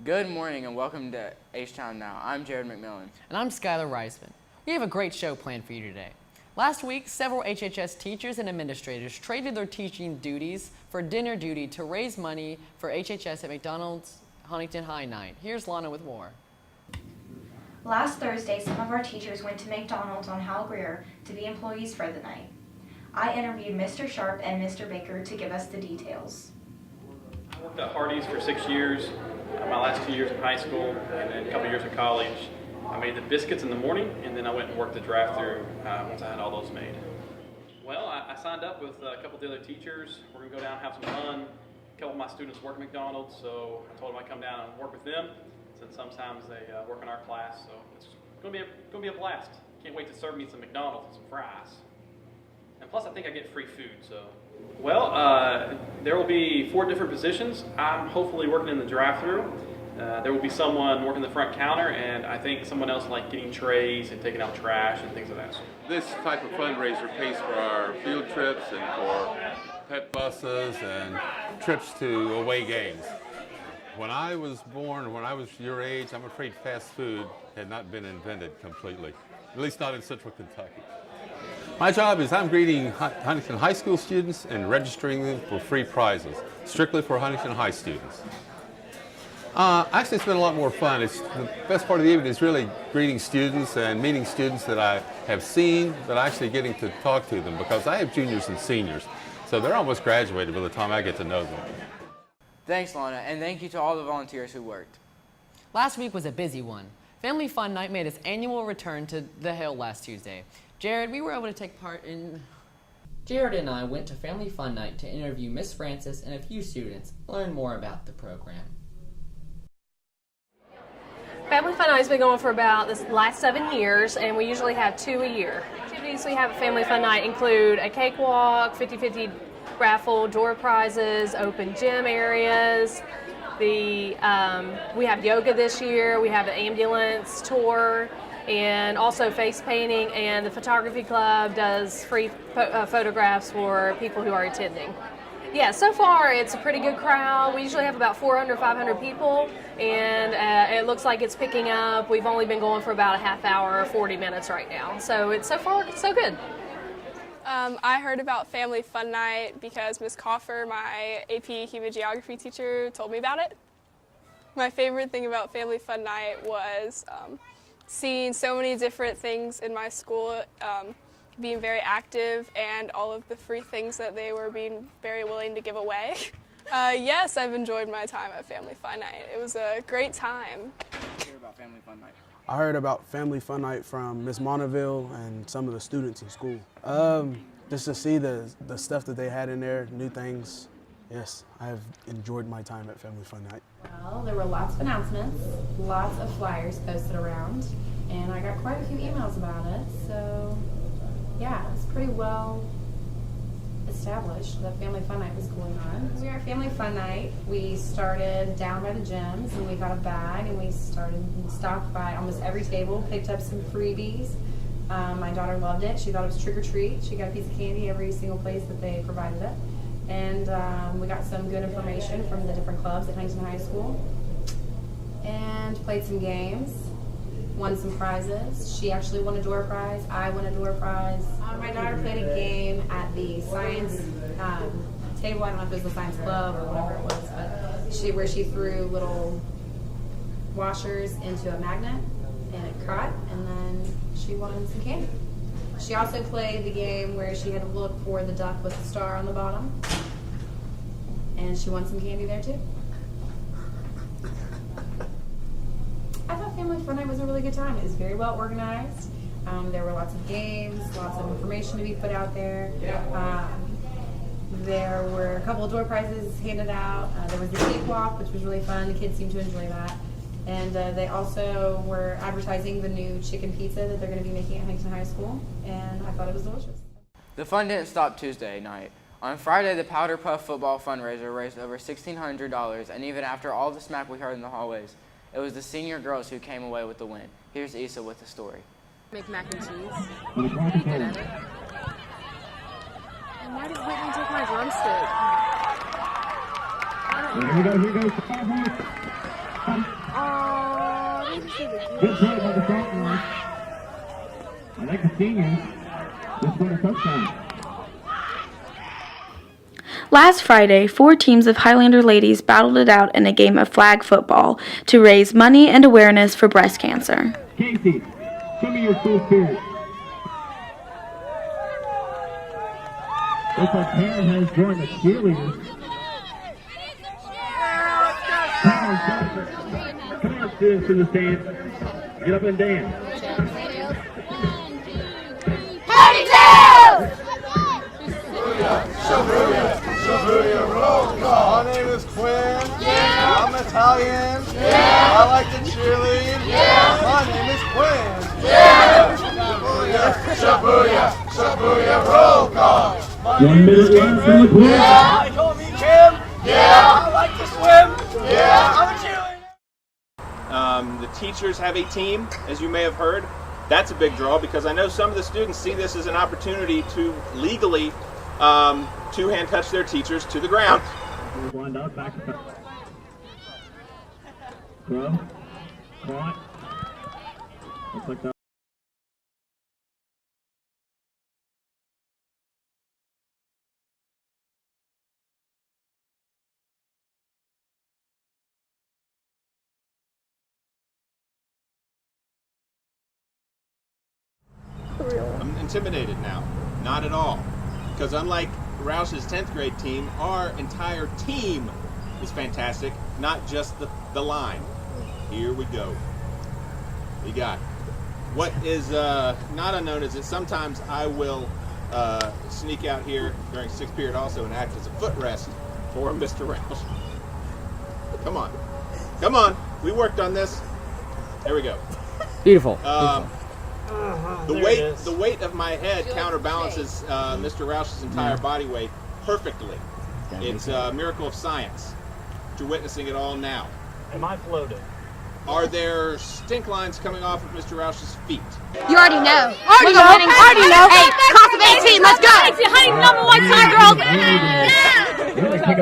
Good morning and welcome to H-Town Now. I'm Jared McMillan. And I'm Skylar Reisman. We have a great show planned for you today. Last week, several HHS teachers and administrators traded their teaching duties for dinner duty to raise money for HHS at McDonald's Huntington High night. Here's Lana with more. Last Thursday, some of our teachers went to McDonald's on Hal Greer to be employees for the night. I interviewed Mr. Sharp and Mr. Baker to give us the details. I worked at Hardee's for 6 years, my last 2 years in high school, and then a couple years in college. I made the biscuits in the morning, and then I went and worked the drive-thru once I had all those made. Well, I signed up with a couple of the other teachers. We're going to go down and have some fun. A couple of my students work at McDonald's, so I told them I'd come down and work with them, since sometimes they work in our class. So it's going to be a blast. Can't wait to serve me some McDonald's and some fries. And plus, I think I get free food, so. Well, there will be 4 different positions. I'm hopefully working in the drive-thru. There will be someone working the front counter, and I think someone else like getting trays and taking out trash and things of that sort. This type of fundraiser pays for our field trips and for pet buses and trips to away games. When I was born, when I was your age, I'm afraid fast food had not been invented completely, at least not in Central Kentucky. My job is I'm greeting Huntington High School students and registering them for free prizes, strictly for Huntington High students. Actually, it's been a lot more fun. The best part of the evening is really greeting students and meeting students that I have seen, but actually getting to talk to them, because I have juniors and seniors, so they're almost graduated by the time I get to know them. Thanks, Lana, and thank you to all the volunteers who worked. Last week was a busy one. Family Fun Night made its annual return to the Hill last Tuesday. Jared, we were able to take part in... Jared and I went to Family Fun Night to interview Miss Francis and a few students, learn more about the program. Family Fun Night has been going for about the last 7 years, and we usually have 2 a year. Activities we have at Family Fun Night include a cakewalk, 50-50 raffle, door prizes, open gym areas. We have yoga this year, we have an ambulance tour, and also face painting, and the photography club does free photographs for people who are attending. Yeah, so far it's a pretty good crowd. We usually have about 400, 500 people, and it looks like it's picking up. We've only been going for about a half hour or 40 minutes right now, so it's so far so good. I heard about Family Fun Night because Ms. Coffer, my AP Human Geography teacher, told me about it. My favorite thing about Family Fun Night was seeing so many different things in my school, being very active, and all of the free things that they were being very willing to give away. Yes, I've enjoyed my time at Family Fun Night. It was a great time. Hear about Family Fun Night. I heard about Family Fun Night from Miss Monteville and some of the students in school. Just to see the stuff that they had in there, new things. Yes, I have enjoyed my time at Family Fun Night. Well, there were lots of announcements, lots of flyers posted around, and I got quite a few emails about it, so yeah, it's pretty well established that Family Fun Night was going on. We were at Family Fun Night. We started down by the gyms, and we got a bag, and we stopped by almost every table, picked up some freebies. My daughter loved it. She thought it was trick or treat. She got a piece of candy every single place that they provided it. And we got some good information from the different clubs at Huntington High School. And played some games, won some prizes. She actually won a door prize. I won a door prize. My daughter played a game at the science table. I don't know if it was the science club or whatever it was, but where she threw little washers into a magnet, and it caught, and then she won some candy. She also played the game where she had to look for the duck with the star on the bottom, and she won some candy there too. I thought Family Fun Night was a really good time. It was very well organized. There were lots of games, lots of information to be put out there. There were a couple of door prizes handed out. There was the cakewalk, which was really fun. The kids seemed to enjoy that. And they also were advertising the new chicken pizza that they're going to be making at Huntington High School, and I thought it was delicious. The fun didn't stop Tuesday night. On Friday, the Powder Puff football fundraiser raised over $1,600, and even after all the smack we heard in the hallways, it was the senior girls who came away with the win. Here's Issa with the story. Make mac and cheese. Pretty good at it. And why did Whitney take my drumstick? I don't know. Here we go. Good play by the sophomores. I like the seniors. Just scored a touchdown. Last Friday, 4 teams of Highlander ladies battled it out in a game of flag football to raise money and awareness for breast cancer. Casey, show me your school spirit. Looks like Pam has joined the cheerleaders. Come on, students in the stands. Get up and dance. Shabuya, roll call. My name is Quinn. Yeah. I'm Italian. Yeah. I like to cheerlead. Yeah. My name is Quinn. Yeah. Shabuya, roll call. 1 minute left from the play. Yeah. They call me Kim. Yeah. I like to swim. Yeah. I'm a cheerleader. The teachers have a team, as you may have heard. That's a big draw because I know some of the students see this as an opportunity to legally two-hand touch their teachers to the ground. Lined up, back to throw. Caught. Looks like that. I'm intimidated now. Not at all. Because unlike Roush's 10th grade team, our entire team is fantastic, not just the line. Here we go. We got what is not unknown is that sometimes I will sneak out here during 6th period also and act as a footrest for Mr. Roush. Come on. Come on. We worked on this. There we go. Beautiful. The weight of my head counterbalances Mr. Roush's entire body weight perfectly. It's a miracle of science. You're witnessing it all now. Am I floating? Are there stink lines coming off of Mr. Roush's feet? You already know. Already know. Hey, class of 18, let's go. Huntington #1 time, girls.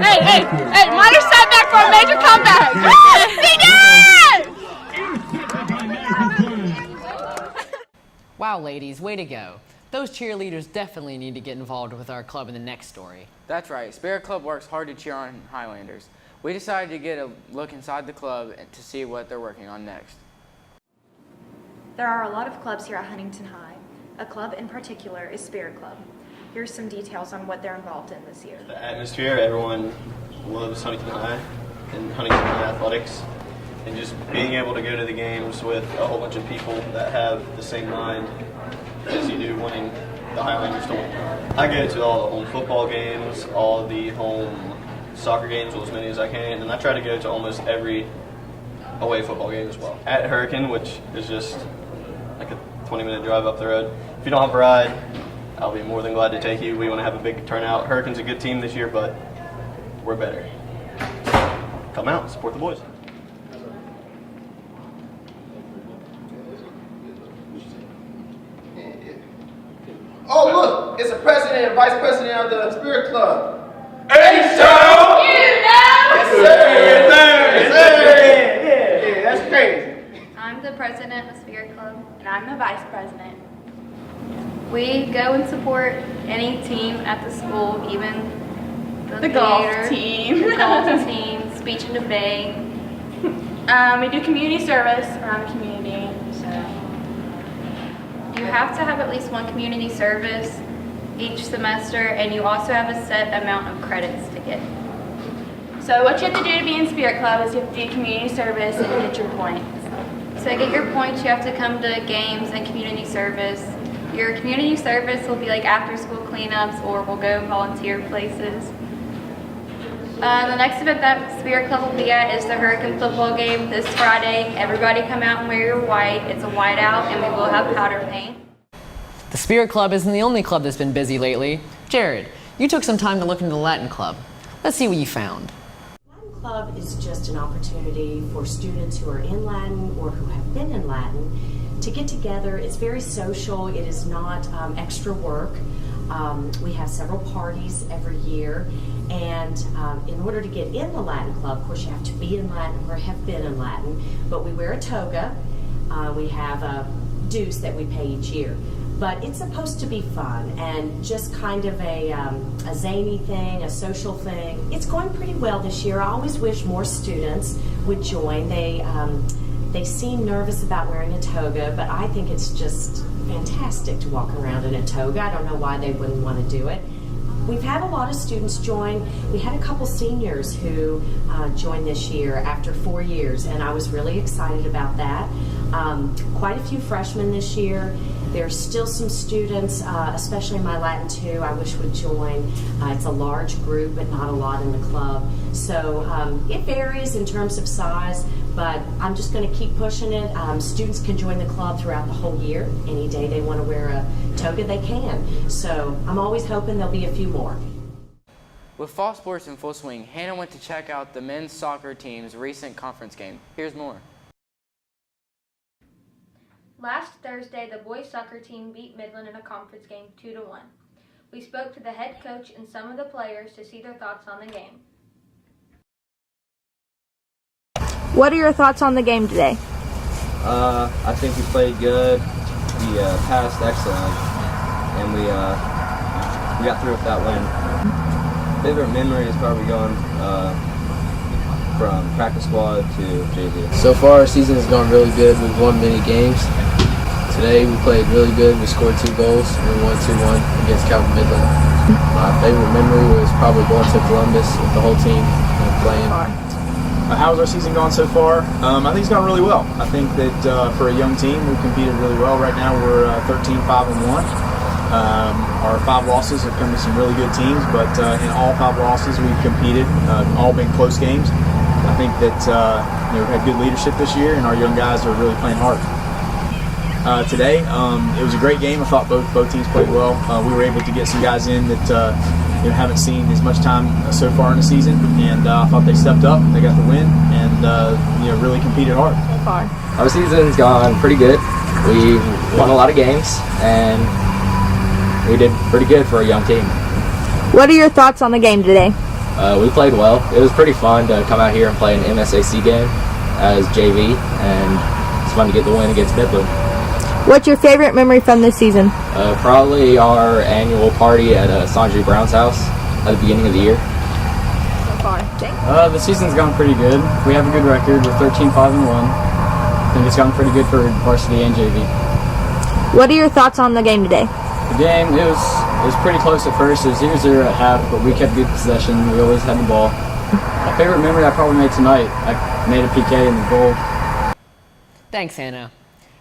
Hey, minor setback for a major comeback. Wow, ladies, way to go. Those cheerleaders definitely need to get involved with our club in the next story. That's right. Spirit Club works hard to cheer on Highlanders. We decided to get a look inside the club to see what they're working on next. There are a lot of clubs here at Huntington High. A club in particular is Spirit Club. Here's some details on what they're involved in this year. The atmosphere, everyone loves Huntington High and Huntington High athletics. And just being able to go to the games with a whole bunch of people that have the same mind as you do wanting the Highlanders to win. I go to all the home football games, all the home soccer games, well, as many as I can, and I try to go to almost every away football game as well. At Hurricane, which is just like a 20-minute drive up the road. If you don't have a ride, I'll be more than glad to take you. We want to have a big turnout. Hurricane's a good team this year, but we're better. Come out, support the boys. Oh, look, it's the president and vice president of the Spirit Club. Yes, Yeah, that's crazy. I'm the president of Spirit Club. And I'm the vice president. We go and support any team at the school, even the golf theater, team. the golf team, speech and debate. We do community service around the community. So You have to have at least one community service each semester, and you also have a set amount of credits to get. So what you have to do to be in Spirit Club is you have to do community service and get your points. So to get your points, you have to come to games and community service. Your community service will be like after school cleanups, or we'll go volunteer places. The next event that Spirit Club will be at is the Hurricane football game this Friday. Everybody come out and wear your white. It's a whiteout, and we will have powder paint. The Spirit Club isn't the only club that's been busy lately. Jared, you took some time to look into the Latin Club. Let's see what you found. Latin Club is just an opportunity for students who are in Latin or who have been in Latin to get together. It's very social. It is not extra work. We have several parties every year, and in order to get in the Latin Club, of course you have to be in Latin or have been in Latin, but we wear a toga. We have dues that we pay each year. But it's supposed to be fun and just kind of a zany thing, a social thing. It's going pretty well this year. I always wish more students would join. They seem nervous about wearing a toga, but I think it's just fantastic to walk around in a toga. I don't know why they wouldn't want to do it. We've had a lot of students join. We had a couple seniors who joined this year after 4 years, and I was really excited about that. Quite a few freshmen this year. There's still some students, especially in my Latin 2, I wish would join. It's a large group, but not a lot in the club. So it varies in terms of size, but I'm just going to keep pushing it. Students can join the club throughout the whole year. Any day they want to wear a toga, they can. So I'm always hoping there'll be a few more. With fall sports in full swing, Hannah went to check out the men's soccer team's recent conference game. Here's more. Last Thursday, the boys soccer team beat Midland in a conference game 2-1. We spoke to the head coach and some of the players to see their thoughts on the game. What are your thoughts on the game today? I think we played good. We passed excellent, and we got through with that win. Favorite memory is probably going from practice squad to JV. So far, our season has gone really good. We've won many games. Today we played really good. We scored 2 goals and we won 2-1 against Calvin Midland. My favorite memory was probably going to Columbus with the whole team and playing. How's our season gone so far? I think it's gone really well. I think that for a young team, we've competed really well. Right now we're 13-5-1. Our 5 losses have come to some really good teams, but in all 5 losses we've competed, all been close games. I think that we've had good leadership this year, and our young guys are really playing hard. Today, it was a great game. I thought both teams played well. We were able to get some guys in that haven't seen as much time so far in the season, and I thought they stepped up. They got the win, and really competed hard. Our season's gone pretty good. We won a lot of games, and we did pretty good for a young team. What are your thoughts on the game today? We played well. It was pretty fun to come out here and play an MSAC game as JV, and it's fun to get the win against Midland. What's your favorite memory from this season? Probably our annual party at Sanjay Brown's house at the beginning of the year. So far, the season's gone pretty good. We have a good record. We're 13-5-1. I think it's gone pretty good for varsity and JV. What are your thoughts on the game today? The game, it was pretty close at first. It was 0-0 at half, but we kept good possession. We always had the ball. My favorite memory I probably made tonight, I made a PK in the goal. Thanks, Hannah.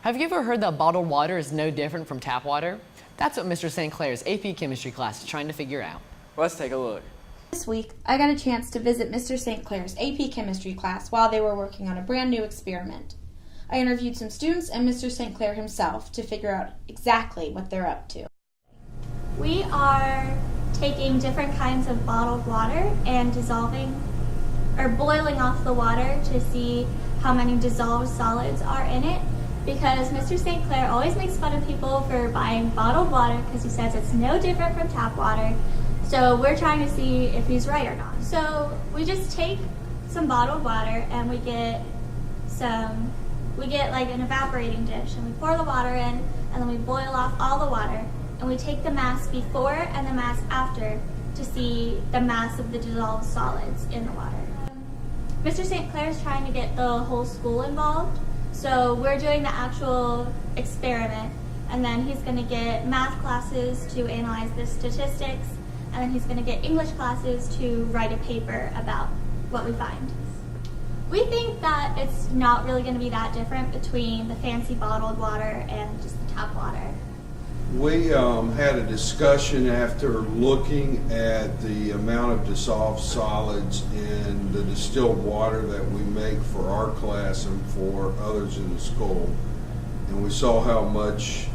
Have you ever heard that bottled water is no different from tap water? That's what Mr. St. Clair's AP Chemistry class is trying to figure out. Let's take a look. This week, I got a chance to visit Mr. St. Clair's AP Chemistry class while they were working on a brand new experiment. I interviewed some students and Mr. St. Clair himself to figure out exactly what they're up to. We are taking different kinds of bottled water and boiling off the water to see how many dissolved solids are in it, because Mr. St. Clair always makes fun of people for buying bottled water because he says it's no different from tap water. So we're trying to see if he's right or not. So we just take some bottled water and we get like an evaporating dish, and we pour the water in, and then we boil off all the water, and we take the mass before and the mass after to see the mass of the dissolved solids in the water. Mr. St. Clair is trying to get the whole school involved, so we're doing the actual experiment, and then he's going to get math classes to analyze the statistics, and then he's going to get English classes to write a paper about what we find. We think that it's not really going to be that different between the fancy bottled water and just the tap water. We had a discussion after looking at the amount of dissolved solids in the distilled water that we make for our class and for others in the school. And we saw how much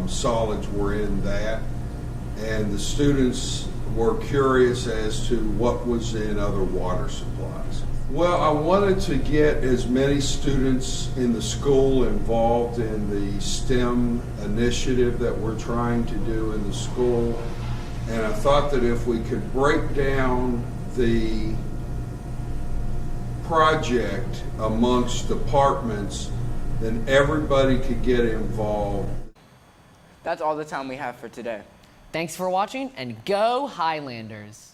solids were in that. And the students were curious as to what was in other water supplies. Well, I wanted to get as many students in the school involved in the STEM initiative that we're trying to do in the school. And I thought that if we could break down the project amongst departments, then everybody could get involved. That's all the time we have for today. Thanks for watching, and go Highlanders!